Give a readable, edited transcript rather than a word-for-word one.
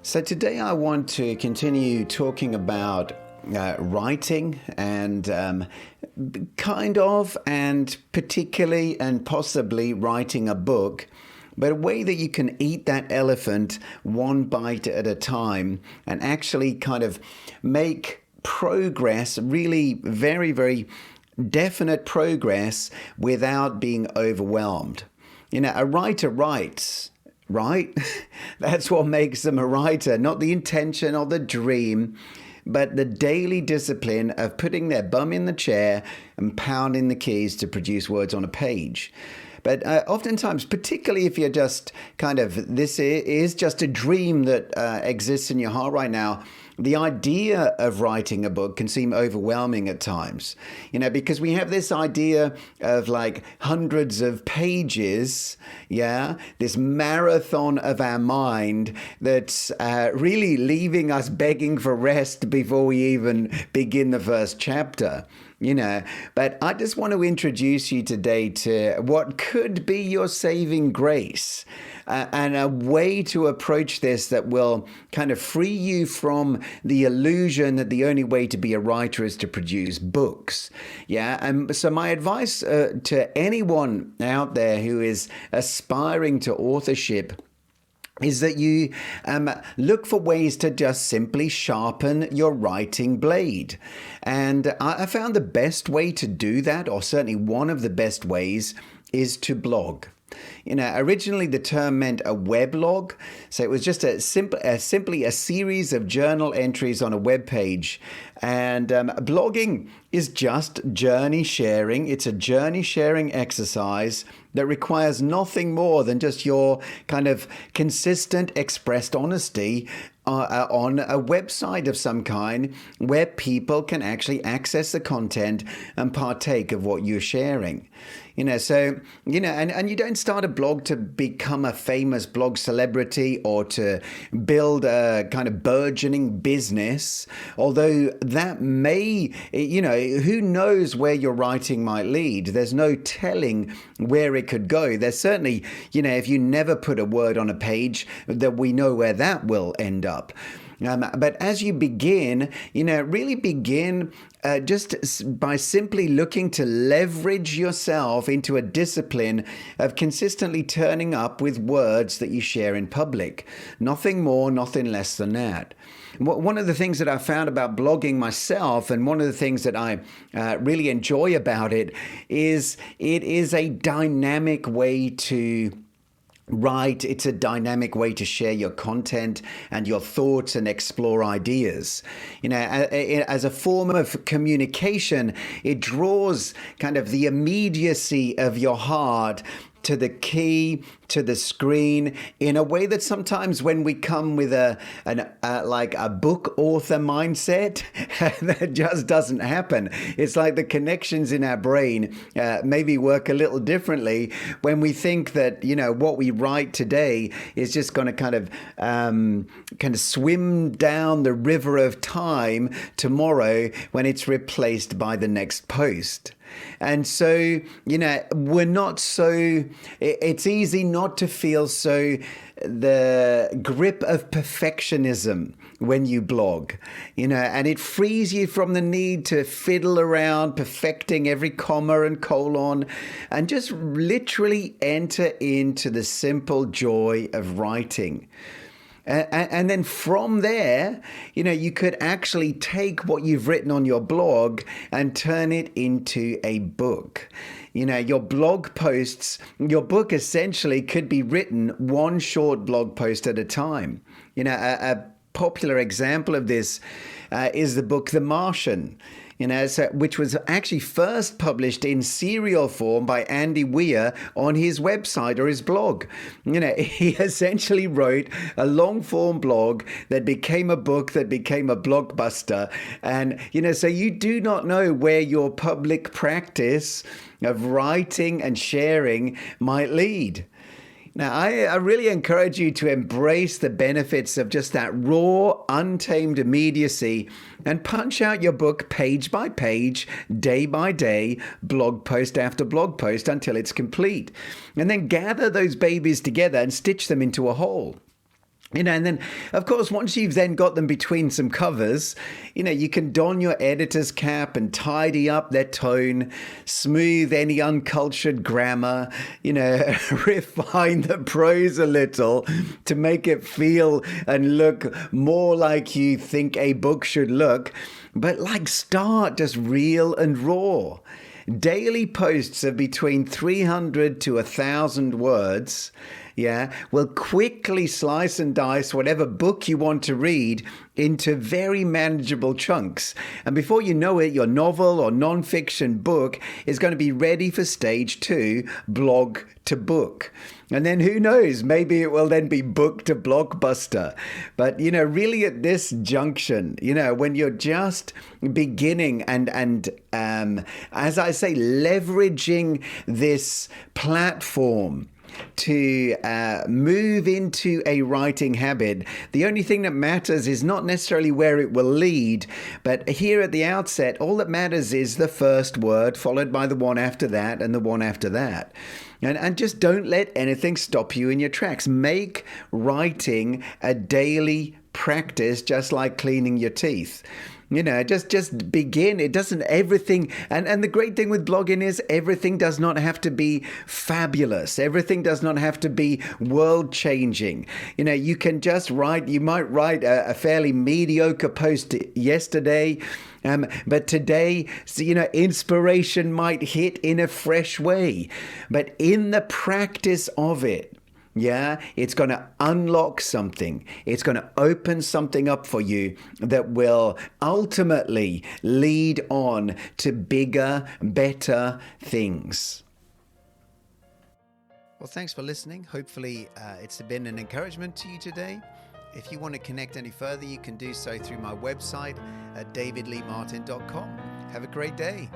So today I want to continue talking about writing and and particularly and possibly writing a book, but a way that you can eat that elephant one bite at a time and actually kind of make progress, really very, very definite progress without being overwhelmed. You know, a writer writes, right? That's what makes them a writer, not the intention or the dream, but the daily discipline of putting their bum in the chair and pounding the keys to produce words on a page. But oftentimes, particularly if you're just this is just a dream that exists in your heart right now, the idea of writing a book can seem overwhelming at times, because we have this idea of like hundreds of pages, this marathon of our mind that's really leaving us begging for rest before we even begin the first chapter. But I just want to introduce you today to what could be your saving grace and a way to approach this that will kind of free you from the illusion that the only way to be a writer is to produce books. And so my advice to anyone out there who is aspiring to authorship is that you look for ways to just simply sharpen your writing blade. And I found the best way to do that, or certainly one of the best ways, is to blog. Originally the term meant a weblog, so it was just simply a series of journal entries on a web page. And blogging is just journey sharing. It's a journey sharing exercise that requires nothing more than just your kind of consistent expressed honesty on a website of some kind where people can actually access the content and partake of what you're sharing. And you don't start a blog to become a famous blog celebrity or to build a kind of burgeoning business, although that may, who knows where your writing might lead. There's no telling where it could go. There's certainly, if you never put a word on a page, that we know where that will end up. But as you begin, really begin just by simply looking to leverage yourself into a discipline of consistently turning up with words that you share in public. Nothing more, nothing less than that. One of the things that I found about blogging myself, and one of the things that I really enjoy about it is a dynamic way to write. It's a dynamic way to share your content and your thoughts and explore ideas. As a form of communication, it draws kind of the immediacy of your heart to the key, to the screen, in a way that sometimes when we come with a book author mindset, that just doesn't happen. It's like the connections in our brain maybe work a little differently when we think that, what we write today is just going to kind of swim down the river of time tomorrow when it's replaced by the next post. And so, we're not so, it's easy not to feel so the grip of perfectionism when you blog, and it frees you from the need to fiddle around perfecting every comma and colon and just literally enter into the simple joy of writing. And then from there, you could actually take what you've written on your blog and turn it into a book. Your blog posts, your book essentially could be written one short blog post at a time. A popular example of this is the book The Martian. Which was actually first published in serial form by Andy Weir on his website or his blog. He essentially wrote a long form blog that became a book that became a blockbuster. And, so you do not know where your public practice of writing and sharing might lead. Now, I really encourage you to embrace the benefits of just that raw, untamed immediacy and punch out your book page by page, day by day, blog post after blog post until it's complete. And then gather those babies together and stitch them into a whole. And then, of course, once you've then got them between some covers, you can don your editor's cap and tidy up their tone, smooth any uncultured grammar, refine the prose a little to make it feel and look more like you think a book should look. But start just real and raw. Daily posts of between 300 to 1,000 words, will quickly slice and dice whatever book you want to read into very manageable chunks. And before you know it, your novel or non-fiction book is going to be ready for stage 2, blog to book. And then who knows, maybe it will then be book to blockbuster. But, really at this junction, when you're just beginning and as I say, leveraging this platform to move into a writing habit, the only thing that matters is not necessarily where it will lead, but here at the outset, all that matters is the first word followed by the one after that and the one after that. And just don't let anything stop you in your tracks. Make writing a daily practice, just like cleaning your teeth. Just begin. It doesn't everything. And the great thing with blogging is everything does not have to be fabulous. Everything does not have to be world changing. You can just write, you might write a fairly mediocre post yesterday. But today, inspiration might hit in a fresh way. But in the practice of it, it's going to unlock something. It's going to open something up for you that will ultimately lead on to bigger, better things. Well, thanks for listening. Hopefully, it's been an encouragement to you today. If you want to connect any further, you can do so through my website at davidleemartin.com. Have a great day.